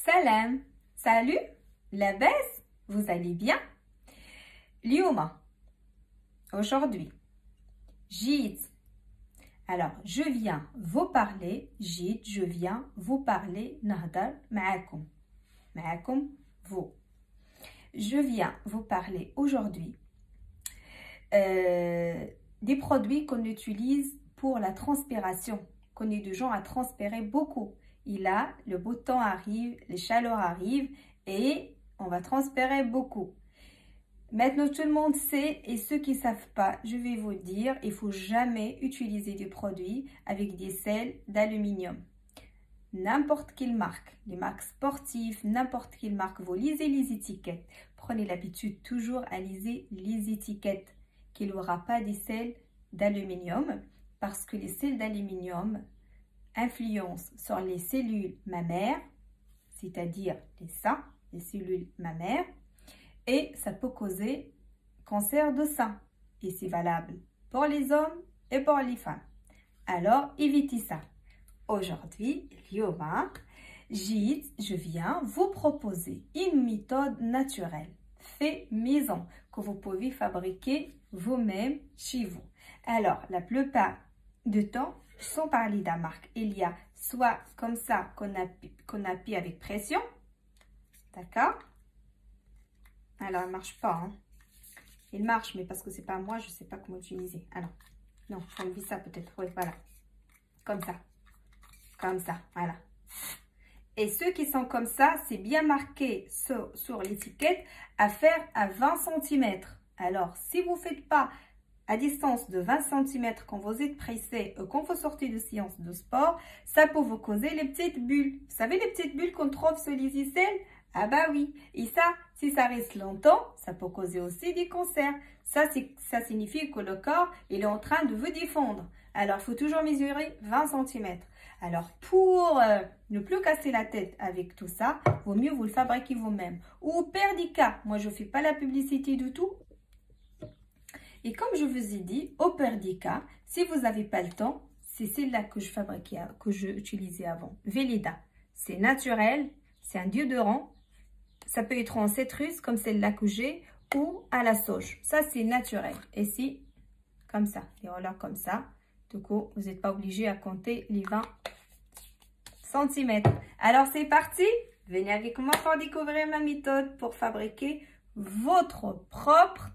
Salam, salut, la baisse, vous allez bien? Lioma, aujourd'hui, Jid. Alors, je viens vous parler, Jid, je viens vous parler, Nahdar, ma'akum. Ma'akum, vous. Je viens vous parler aujourd'hui des produits qu'on utilise pour la transpiration. Qu'on est du genre à transpirer beaucoup. Et là, le beau temps arrive, les chaleurs arrivent et on va transpirer beaucoup. Maintenant, tout le monde sait et ceux qui ne savent pas, je vais vous dire, il ne faut jamais utiliser des produits avec des sels d'aluminium. N'importe quelle marque, les marques sportives, n'importe quelle marque, vous lisez les étiquettes. Prenez l'habitude toujours à lire les étiquettes qu'il n'y aura pas des sels d'aluminium parce que les sels d'aluminium influencent sur les cellules mammaires, c'est-à-dire les seins, les cellules mammaires, et ça peut causer cancer de sein. Et c'est valable pour les hommes et pour les femmes. Alors, évitez ça. Aujourd'hui, je viens vous proposer une méthode naturelle, fait maison, que vous pouvez fabriquer vous-même chez vous. Alors, la plupart du temps, sans parler de la marque, il y a soit comme ça qu'on appuie avec pression, d'accord? Alors, il ne marche pas, hein. Il marche, mais parce que c'est pas moi, je ne sais pas comment utiliser. Alors, non, faut enlever ça peut-être, oui, voilà, comme ça, voilà. Et ceux qui sont comme ça, c'est bien marqué sur l'étiquette à faire à 20 cm. Alors, si vous ne faites pas à distance de 20 cm quand vous êtes pressé ou quand vous sortez de séance de sport, ça peut vous causer les petites bulles. Vous savez les petites bulles qu'on trouve sur les aisselles? Ah bah oui. Et ça, si ça reste longtemps, ça peut causer aussi des cancers. Ça signifie que le corps il est en train de vous défendre. Alors, il faut toujours mesurer 20 cm. Alors, pour ne plus casser la tête avec tout ça, vaut mieux vous le fabriquer vous-même. Ou Perdica, moi je ne fais pas la publicité du tout. Et comme je vous ai dit, au Perdica, si vous n'avez pas le temps, c'est celle-là que je fabriquais, que je utilisais avant. Veleda, c'est naturel, c'est un déodorant. Ça peut être en citrus comme celle-là que j'ai ou à la sauge. Ça, c'est naturel. Et c'est comme ça, des rollers comme ça. Du coup, vous n'êtes pas obligé à compter les 20 cm. Alors, c'est parti. Venez avec moi pour découvrir ma méthode pour fabriquer votre propre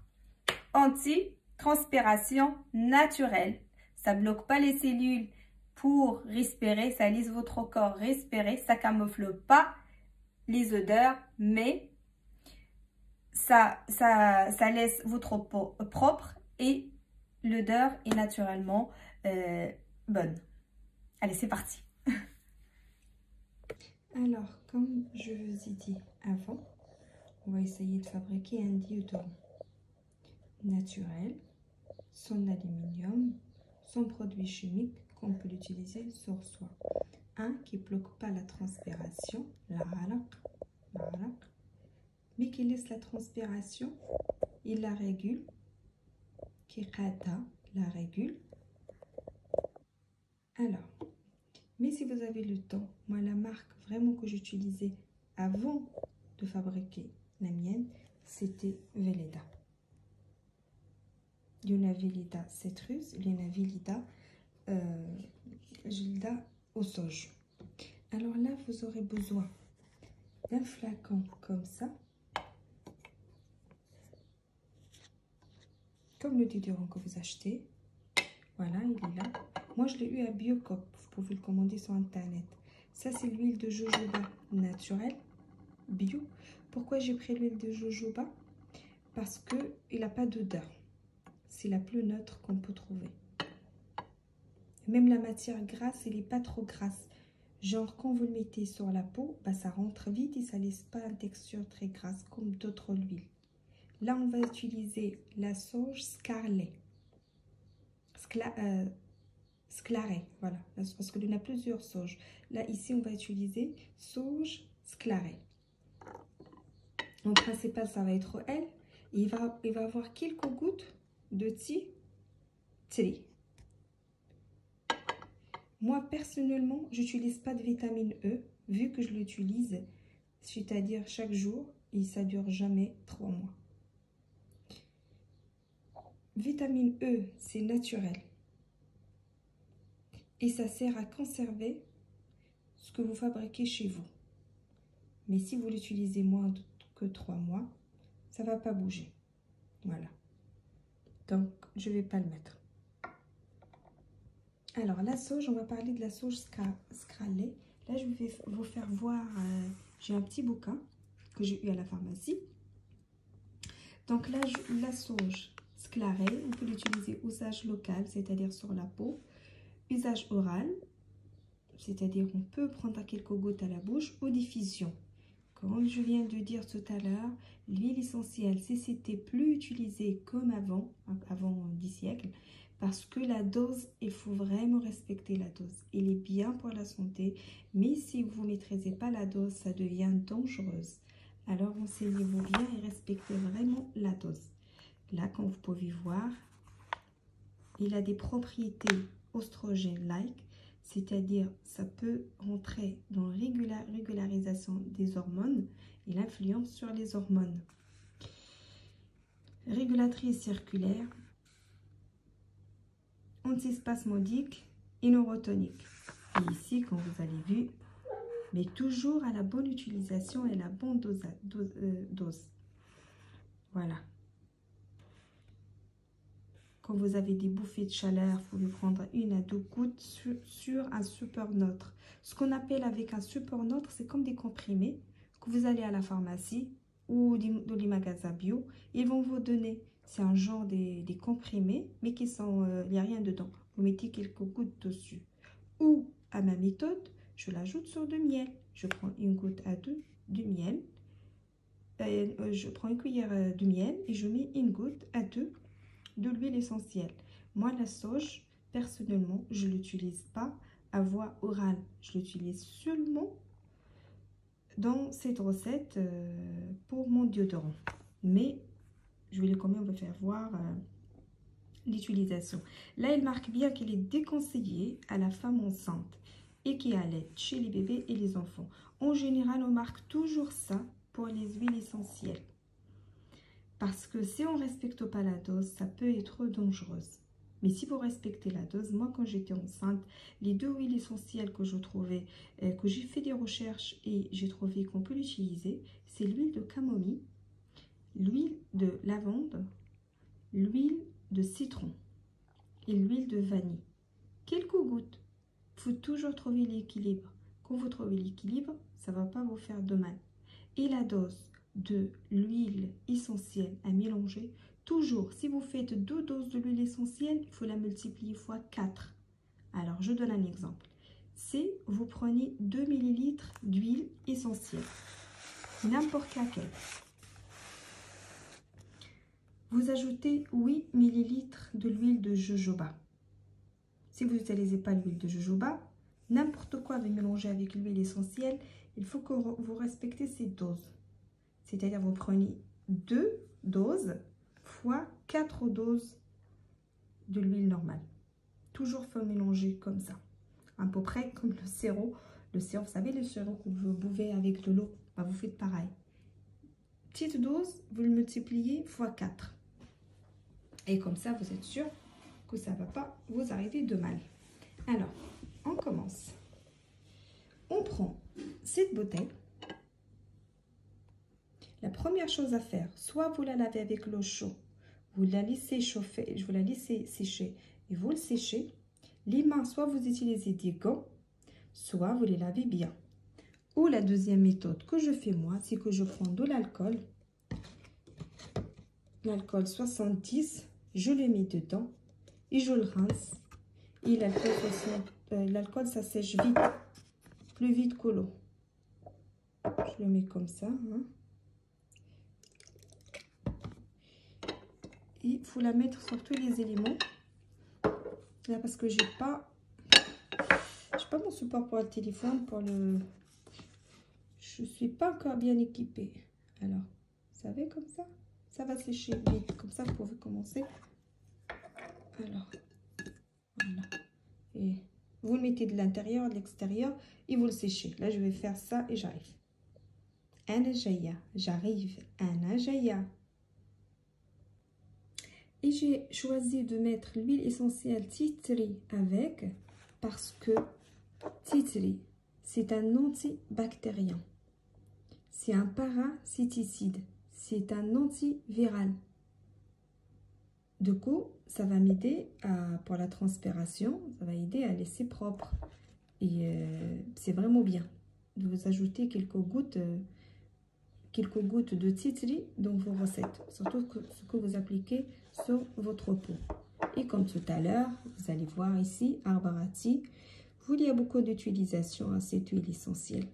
anti-transpiration naturelle. Ça ne bloque pas les cellules pour respirer. Ça laisse votre corps respirer. Ça ne camoufle pas les odeurs, mais ça laisse votre peau propre et l'odeur est naturellement bonne. Allez, c'est parti. Alors, comme je vous ai dit avant, on va essayer de fabriquer un déodorant naturel, sans aluminium, sans produits chimiques qu'on peut l'utiliser sur soi. Un qui ne bloque pas la transpiration, mais qui laisse la transpiration, il la régule, qui la régule. Alors, mais si vous avez le temps, moi la marque vraiment que j'utilisais avant de fabriquer la mienne, c'était Veleda. Il y en a Veleda citrus, il y en a Veleda au sauge. Alors là, vous aurez besoin d'un flacon comme ça, comme le déodorant que vous achetez. Voilà, il est là. Moi, je l'ai eu à Biocop. Vous pouvez le commander sur Internet. Ça, c'est l'huile de jojoba naturelle, bio. Pourquoi j'ai pris l'huile de jojoba? Parce qu'il n'a pas d'odeur. C'est la plus neutre qu'on peut trouver. Même la matière grasse, elle n'est pas trop grasse. Genre, quand vous le mettez sur la peau, bah, ça rentre vite et ça ne laisse pas une texture très grasse comme d'autres huiles. Là, on va utiliser la sauge Scarlet. Sclaré, voilà, parce qu'il y en a plusieurs sauges. Là, ici, on va utiliser sauge Sclaré. En principal, ça va être elle. Il va avoir quelques gouttes de tea tree. Moi, personnellement, je n'utilise pas de vitamine E, vu que je l'utilise c'est-à-dire chaque jour, et ça dure jamais 3 mois. Vitamine E, c'est naturel. Et ça sert à conserver ce que vous fabriquez chez vous. Mais si vous l'utilisez moins que 3 mois, ça ne va pas bouger. Voilà. Donc, je ne vais pas le mettre. Alors, la sauge, on va parler de la sauge scralée. Là, je vais vous faire voir, j'ai un petit bouquin que j'ai eu à la pharmacie. Donc là, la sauge sclarée, on peut l'utiliser usage local, c'est-à-dire sur la peau. Usage oral, c'est-à-dire on peut prendre quelques gouttes à la bouche, ou diffusion. Comme je viens de dire tout à l'heure, l'huile essentielle, si c'était plus utilisé comme avant 10 siècles, parce que la dose, il faut vraiment respecter la dose. Elle est bien pour la santé, mais si vous ne maîtrisez pas la dose, ça devient dangereuse. Alors, renseignez-vous bien et respectez vraiment la dose. Là, comme vous pouvez voir, il a des propriétés oestrogènes-like, c'est-à-dire ça peut rentrer dans la régularisation des hormones et l'influence sur les hormones. Régulatrice circulaire, antispasmodique et neurotonique. Et ici, comme vous avez vu, mais toujours à la bonne utilisation et la bonne dose. Voilà. Quand vous avez des bouffées de chaleur, vous pouvez prendre 1 à 2 gouttes sur un support neutre. Ce qu'on appelle avec un support neutre, c'est comme des comprimés que vous allez à la pharmacie ou dans les magasins bio. Ils vont vous donner, c'est un genre des comprimés, mais qui sont, il n'y a rien dedans. Vous mettez quelques gouttes dessus. Ou, à ma méthode, je l'ajoute sur du miel. Je prends 1 goutte à 2 de miel. Je prends 1 cuillère de miel et je mets 1 goutte à 2 de l'huile essentielle. Moi, la sauge, personnellement, je ne l'utilise pas à voie orale. Je l'utilise seulement dans cette recette pour mon déodorant. Mais je vais quand même vous faire voir l'utilisation. Là, il marque bien qu'il est déconseillé à la femme enceinte et qui allait chez les bébés et les enfants. En général, on marque toujours ça pour les huiles essentielles. Parce que si on ne respecte pas la dose, ça peut être dangereuse. Mais si vous respectez la dose, moi quand j'étais enceinte, les 2 huiles essentielles que je trouvais, que j'ai fait des recherches et j'ai trouvé qu'on peut l'utiliser, c'est l'huile de camomille, l'huile de lavande, l'huile de citron et l'huile de vanille. Quelques gouttes. Il faut toujours trouver l'équilibre. Quand vous trouvez l'équilibre, ça ne va pas vous faire de mal. Et la dose de l'huile essentielle à mélanger, toujours, si vous faites 2 doses de l'huile essentielle, il faut la multiplier fois 4. Alors, je donne un exemple. Si vous prenez 2 ml d'huile essentielle, n'importe laquelle, vous ajoutez 8 ml de l'huile de jojoba. Si vous n'utilisez pas l'huile de jojoba, n'importe quoi vous mélangez avec l'huile essentielle, il faut que vous respectez ces doses. C'est-à-dire vous prenez 2 doses fois 4 doses de l'huile normale. Toujours faut mélanger comme ça. À peu près comme le sirop. Le sirop, vous savez, le sirop que vous buvez avec de l'eau. Bah, vous faites pareil. Petite dose, vous le multipliez fois 4. Et comme ça, vous êtes sûr que ça ne va pas vous arriver de mal. Alors, on commence. On prend cette bouteille. La première chose à faire, soit vous la lavez avec l'eau chaude, vous la laissez chauffer, vous la laissez sécher et vous le séchez. Les mains, soit vous utilisez des gants, soit vous les lavez bien. Ou la deuxième méthode que je fais moi, c'est que je prends de l'alcool. L'alcool 70, je le mets dedans et je le rince. Et l'alcool, ça sèche vite, plus vite que l'eau. Je le mets comme ça. Hein. Il faut la mettre sur tous les éléments. Là, parce que j'ai pas mon support pour le téléphone, je suis pas encore bien équipée. Alors, vous savez, comme ça va sécher vite. Comme ça, vous pouvez commencer. Alors, voilà. Et vous le mettez de l'intérieur, de l'extérieur, et vous le séchez. Là, je vais faire ça et j'arrive. أنا جاية. J'arrive. أنا جاية. Et j'ai choisi de mettre l'huile essentielle tea tree avec parce que tea tree, c'est un antibactérien. C'est un parasiticide. C'est un antiviral. Du coup, ça va m'aider pour la transpiration. Ça va aider à laisser propre. Et c'est vraiment bien de vous ajouter quelques gouttes de tea tree dans vos recettes. Surtout ce que vous appliquez sur votre peau. Et comme tout à l'heure, vous allez voir ici, arbre à tea. Il y a beaucoup d'utilisation à cette huile essentielle.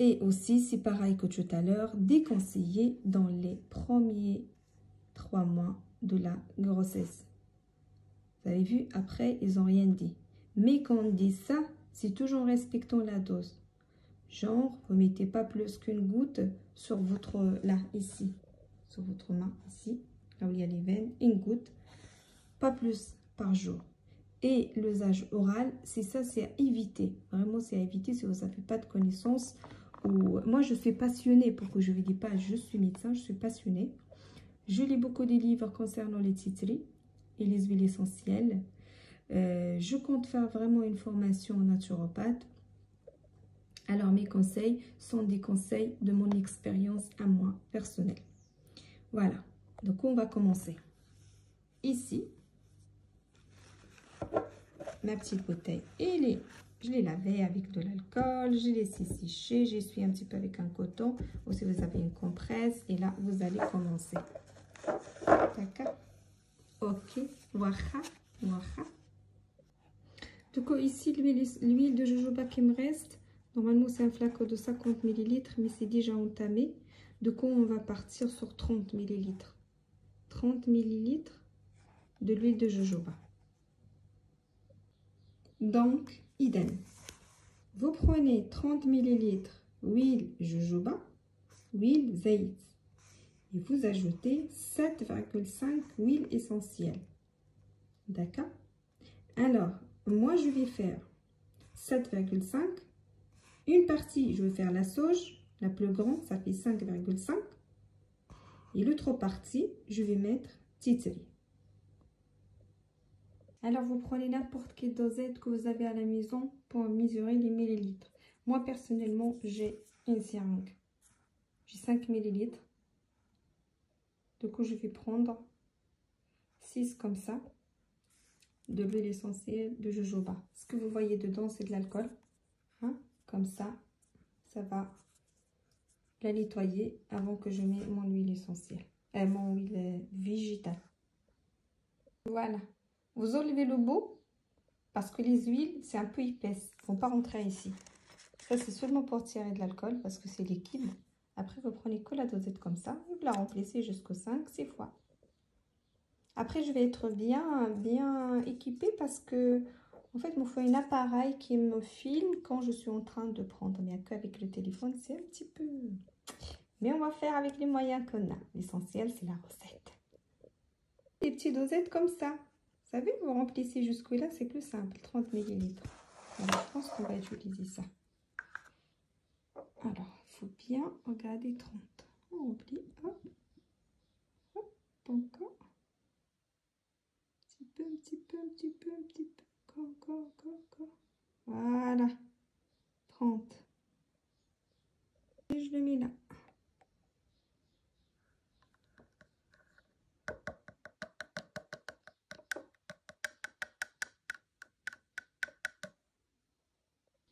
Et aussi, c'est pareil que tout à l'heure, déconseillé dans les premiers 3 mois de la grossesse. Vous avez vu, après, ils n'ont rien dit. Mais quand on dit ça, c'est toujours en respectant la dose. Genre, vous ne mettez pas plus qu'une goutte sur votre, là, ici, sur votre main, ici, là où il y a les veines, une goutte, pas plus par jour. Et l'usage oral, c'est ça, c'est à éviter. Vraiment, c'est à éviter si vous n'avez pas de connaissances. Ou... Moi, je suis passionnée, pour que je ne vous dise pas, je suis médecin, je suis passionnée. Je lis beaucoup de livres concernant les tea tree et les huiles essentielles. Je compte faire vraiment une formation en naturopathe. Alors, mes conseils sont des conseils de mon expérience à moi, personnelle. Voilà. Donc, on va commencer. Ici, ma petite bouteille, je l'ai lavée avec de l'alcool, je l'ai laissé sécher, j'essuie un petit peu avec un coton, ou si vous avez une compresse, et là, vous allez commencer. D'accord? Ok. Voilà. Voilà. Donc, ici, l'huile de jojoba qui me reste, normalement, c'est un flacon de 50 ml, mais c'est déjà entamé. Du coup, on va partir sur 30 ml. 30 ml de l'huile de jojoba. Donc, idem. Vous prenez 30 ml huile jojoba, huile zaït. Et vous ajoutez 7,5 huile essentielle. D'accord? Alors, moi, je vais faire 7,5. Une partie, je vais faire la sauge. La plus grande, ça fait 5,5. Et l'autre partie, je vais mettre tea tree. Alors, vous prenez n'importe quelle dosette que vous avez à la maison pour mesurer les millilitres. Moi, personnellement, j'ai une seringue. J'ai 5 millilitres. Du coup, je vais prendre 6 comme ça de l'huile essentielle de jojoba. Ce que vous voyez dedans, c'est de l'alcool. Hein? Comme ça, ça va la nettoyer avant que je mette mon huile essentielle. Mon huile végétale. Voilà. Vous enlevez le bout parce que les huiles, c'est un peu épaisse. Il ne faut pas rentrer ici. Ça, c'est seulement pour tirer de l'alcool parce que c'est liquide. Après, vous prenez que la dosette comme ça. Vous la remplissez jusqu'au 5-6 fois. Après, je vais être bien équipée parce que, en fait, il me faut un appareil qui me filme quand je suis en train de prendre. Mais qu'avec le téléphone, c'est un petit peu... Mais on va faire avec les moyens qu'on a. L'essentiel, c'est la recette. Des petites dosettes comme ça. Vous savez, vous remplissez jusque-là, c'est plus simple. 30 ml. Alors, je pense qu'on va utiliser ça. Alors, il faut bien regarder 30. On remplit. Hop. Hop. Encore. Un petit peu. Encore. Voilà. 30. Et je le mets là.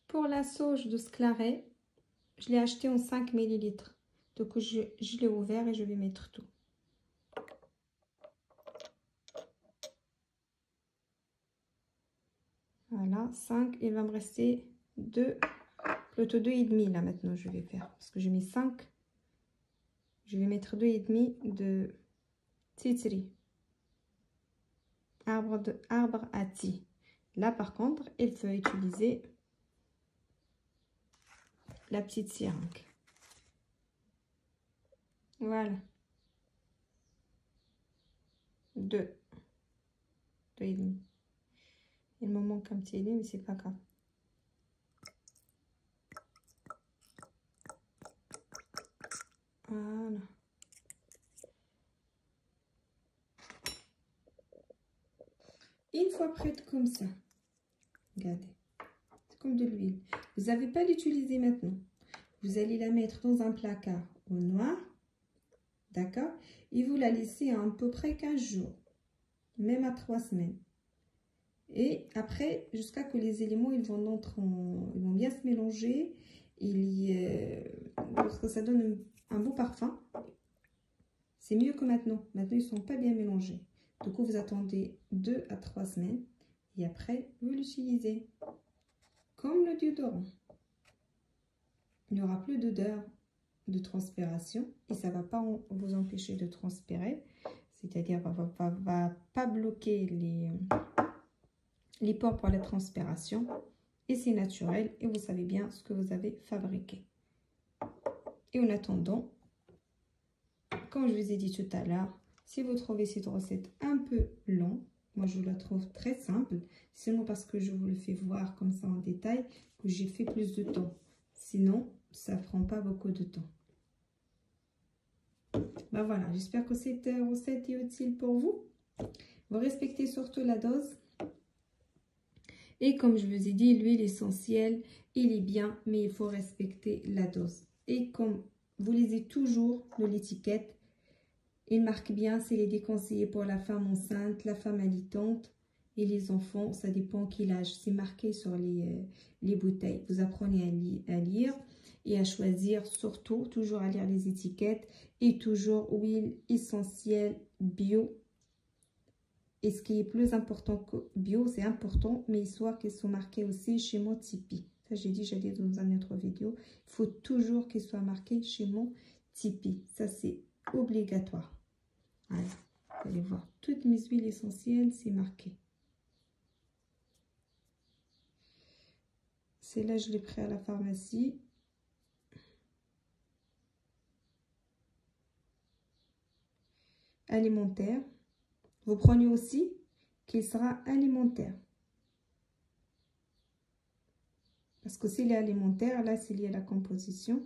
Pour la sauge de Sclaret, je l'ai acheté en 5 ml. Donc, je l'ai ouvert et je vais mettre tout. Voilà, 5. Il va me rester 2, plutôt 2,5 là maintenant je vais faire. Parce que j'ai mis 5. Je vais mettre 2,5 de tea tree. Arbre à tea. Là par contre, il faut utiliser la petite seringue. Voilà. 2. 2,5. Il me manque un petit dé, mais c'est pas grave. fois prête comme ça. Regardez. C'est comme de l'huile. Vous n'avez pas l'utiliser maintenant. Vous allez la mettre dans un placard au noir. D'accord? Et vous la laissez à peu près 15 jours. Même à 3 semaines. Et après, jusqu'à que les éléments ils vont bien se mélanger. Parce que ça donne un beau parfum. C'est mieux que maintenant. Maintenant, ils ne sont pas bien mélangés. Du coup, vous attendez 2 à 3 semaines. Et après, vous l'utilisez. Comme le déodorant. Il n'y aura plus d'odeur de transpiration. Et ça ne va pas vous empêcher de transpirer. C'est-à-dire, va pas bloquer les pores pour la transpiration. Et c'est naturel. Et vous savez bien ce que vous avez fabriqué. Et en attendant, comme je vous ai dit tout à l'heure, si vous trouvez cette recette un peu longue, moi je la trouve très simple. C'est seulement parce que je vous le fais voir comme ça en détail que j'ai fait plus de temps. Sinon, ça ne prend pas beaucoup de temps. Ben voilà, j'espère que cette recette est utile pour vous. Vous respectez surtout la dose. Et comme je vous ai dit, l'huile essentielle, il est bien, mais il faut respecter la dose. Et comme vous lisez toujours dans l'étiquette, il marque bien, c'est les déconseillés pour la femme enceinte, la femme allaitante et les enfants, ça dépend quel âge. C'est marqué sur les bouteilles. Vous apprenez à lire et à choisir, surtout, toujours à lire les étiquettes et toujours huile essentielle bio. Et ce qui est plus important que bio, c'est important, mais histoire qu'ils soient marqués aussi chez mon Tipeee. Ça, j'ai dit, j'ai dit dans une autre vidéo, il faut toujours qu'ils soient marqués chez mon Tipeee. Ça, c'est obligatoire. Voilà. Vous allez voir, toutes mes huiles essentielles, c'est marqué. Celle-là, je l'ai pris à la pharmacie. Alimentaire. Vous prenez aussi qu'il sera alimentaire. Parce que s'il est alimentaire, là, c'est lié à la composition.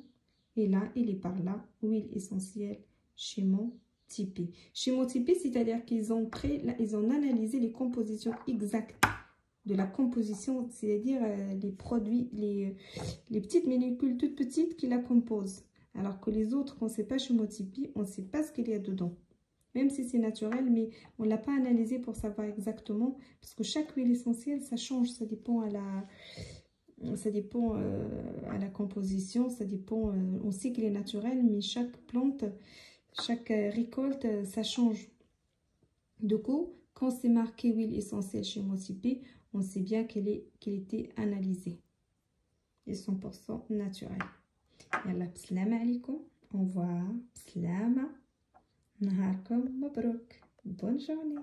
Et là, il est par là, huile essentielle chez mon Tipeee. Chez mon Tipeee, c'est-à-dire qu'ils ont analysé les compositions exactes de la composition, c'est-à-dire les produits, les petites molécules toutes petites qui la composent. Alors que les autres, on ne sait pas chez mon Tipeee, on ne sait pas ce qu'il y a dedans. Même si c'est naturel, mais on ne l'a pas analysé pour savoir exactement. Parce que chaque huile essentielle, ça change, ça dépend à la composition, ça dépend, on sait qu'il est naturel, mais chaque plante, chaque récolte, ça change. Du coup, quand c'est marqué huile essentielle chez mon Tipeee, on sait bien qu'elle était analysée. Et 100% naturel. Yalla, salam alaikum. Au revoir. Salam. Naharkom mabrouk. Bonne journée.